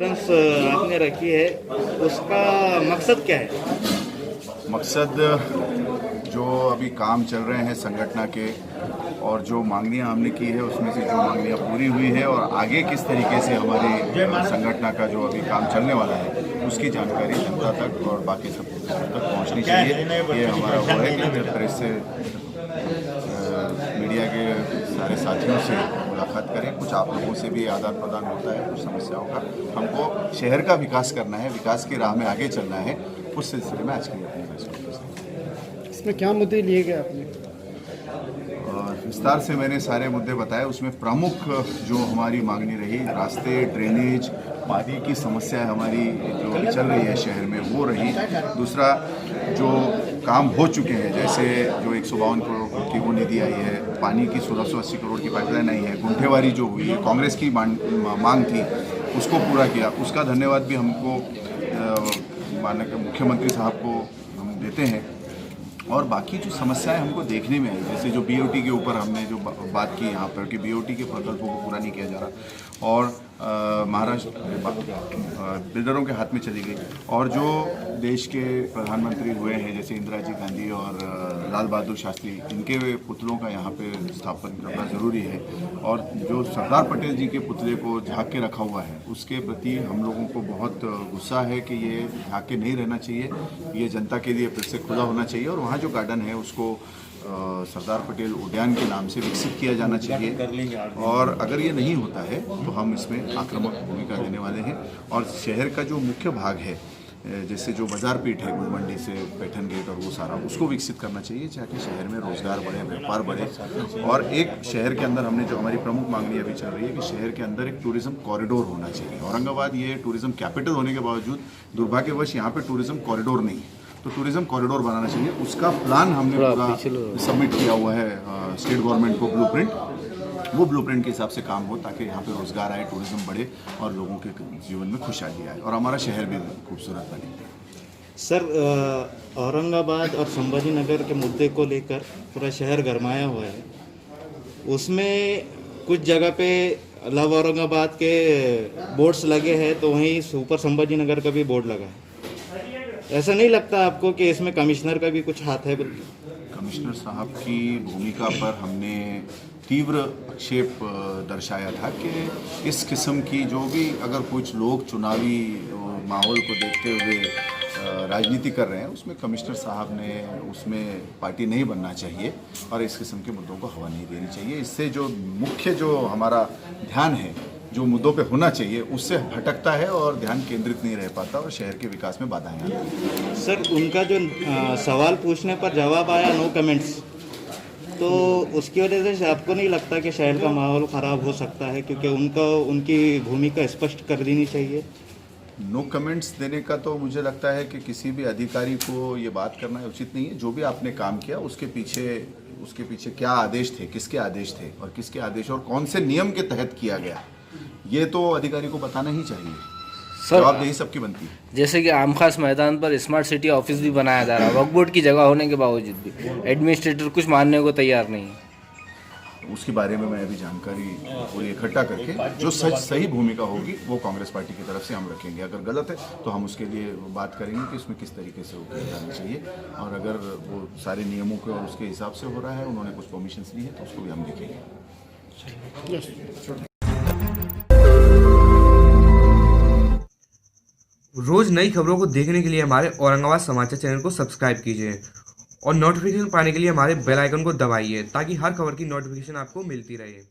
Conference आपने रखी है, उसका मकसद क्या है? मकसद जो अभी काम चल रहे हैं संगठन के और जो मांगनियां हमने की है उसमें से जो मांगनियां पूरी हुई है और आगे किस तरीके से हमारे संगठन का जो अभी काम चलने वाला है उसकी जानकारी जनता तक और बाकी सब तक पहुंचनी चाहिए। ये हमारा वो है कि प्रेस से मीडिया के सारे साथियों से मुलाकात करें, कुछ आप लोगों से भी आदान प्रदान होता है, कुछ समस्याओं का हमको शहर का विकास करना है, विकास की राह में आगे चलना है। उस सिलसिले में आज की अपनी प्रेस कॉन्फ्रेंस। इसमें क्या मुद्दे लिए गए आपने? विस्तार से मैंने सारे मुद्दे बताए। उसमें प्रमुख जो हमारी मांगनी रही, रास्ते, ड्रेनेज, पानी की समस्या हमारी जो चल रही है शहर में वो रही। दूसरा जो काम हो चुके हैं, जैसे जो 152 करोड़ की वो निधि आई है, पानी की 1680 करोड़ की पाइपलाइन आई है, गुंठेवारी जो हुई है, कांग्रेस की मांग थी उसको पूरा किया, उसका धन्यवाद भी हमको माननीय मुख्यमंत्री साहब को हम देते हैं। और बाकी जो समस्याएं हमको देखने में आई, जैसे जो बीओटी के ऊपर हमने जो बात की यहाँ पर कि बीओटी के प्रकल्पों को पूरा नहीं किया जा रहा और महाराष्ट्र बिल्डरों के हाथ में चली गई, और जो देश के प्रधानमंत्री हुए हैं जैसे इंदिरा जी गांधी और लाल बहादुर शास्त्री, इनके पुतलों का यहाँ पे स्थापन करना ज़रूरी है। और जो सरदार पटेल जी के पुतले को झाँक के रखा हुआ है उसके प्रति हम लोगों को बहुत गुस्सा है कि ये झाँक के नहीं रहना चाहिए, ये जनता के लिए फिर से खुला होना चाहिए। और वहाँ जो गार्डन है उसको सरदार पटेल उद्यान के नाम से विकसित किया जाना चाहिए। और अगर ये नहीं होता है तो हम इसमें आक्रामक भूमिका देने वाले हैं। और शहर का जो मुख्य भाग है, जैसे जो बाजार पीठ है गुलमंडी से पैठन गेट और वो सारा, उसको विकसित करना चाहिए ताकि शहर में रोजगार बढ़े, व्यापार बढ़े। और एक शहर के अंदर हमने जो हमारी प्रमुख मांगनी अभी चल रही है कि शहर के अंदर एक टूरिज्म कॉरिडोर होना चाहिए। औरंगाबाद ये टूरिज्म कैपिटल होने के बावजूद दुर्भाग्यवश यहाँ पे टूरिज्म कॉरिडोर नहीं है, तो टूरिज्म कॉरिडोर बनाना चाहिए। उसका प्लान हमने पूरा सबमिट किया हुआ है स्टेट गवर्नमेंट को, ब्लूप्रिंट। वो ब्लूप्रिंट के हिसाब से काम हो ताकि यहाँ पे रोजगार आए, टूरिज्म बढ़े और लोगों के जीवन में खुशहाली आए और हमारा शहर भी खूबसूरत बने। सर, औरंगाबाद और संभाजी नगर के मुद्दे को लेकर पूरा शहर गरमाया हुआ है। उसमें कुछ जगह पे लव औरंगाबाद के बोर्ड्स लगे हैं तो वहीं सुपर संभाजी नगर का भी बोर्ड लगा है। ऐसा नहीं लगता आपको कि इसमें कमिश्नर का भी कुछ हाथ है? कमिश्नर साहब की भूमिका पर हमने तीव्र आक्षेप दर्शाया था कि इस किस्म की जो भी अगर कुछ लोग चुनावी माहौल को देखते हुए राजनीति कर रहे हैं उसमें कमिश्नर साहब ने उसमें पार्टी नहीं बनना चाहिए और इस किस्म के मुद्दों को हवा नहीं देनी चाहिए। इससे जो मुख्य जो हमारा ध्यान है जो मुद्दों पे होना चाहिए उससे भटकता है और ध्यान केंद्रित नहीं रह पाता और शहर के विकास में बाधाएं आती हैं। सर, उनका जो सवाल पूछने पर जवाब आया नो कमेंट्स, तो उसकी वजह से आपको नहीं लगता कि शहर का माहौल ख़राब हो सकता है? क्योंकि उनकी भूमिका स्पष्ट कर देनी चाहिए। नो कमेंट्स देने का तो मुझे लगता है कि किसी भी अधिकारी को ये बात करना उचित नहीं है। जो भी आपने काम किया उसके पीछे क्या आदेश थे, किसके आदेश थे और किसके आदेश और कौन से नियम के तहत किया गया, ये तो अधिकारी को बताना ही चाहिए। जवाबदेही सबकी बनती है। जैसे कि आम खास मैदान पर स्मार्ट सिटी ऑफिस भी बनाया जा रहा है, वक्फ बोर्ड की जगह होने के बावजूद भी एडमिनिस्ट्रेटर कुछ मानने को तैयार नहीं है। उसके बारे में मैं अभी जानकारी पूरी इकट्ठा करके जो सही भूमिका होगी वो कांग्रेस पार्टी की तरफ से हम रखेंगे। अगर गलत है तो हम उसके लिए बात करेंगे कि इसमें किस तरीके से वो किया जाना चाहिए, और अगर वो सारे नियमों के और उसके हिसाब से हो रहा है, उन्होंने कुछ परमिशंस ली है तो उसको भी हम देखेंगे। रोज नई खबरों को देखने के लिए हमारे औरंगाबाद समाचार चैनल को सब्सक्राइब कीजिए और नोटिफिकेशन पाने के लिए हमारे बेल आइकन को दबाइए ताकि हर खबर की नोटिफिकेशन आपको मिलती रहे।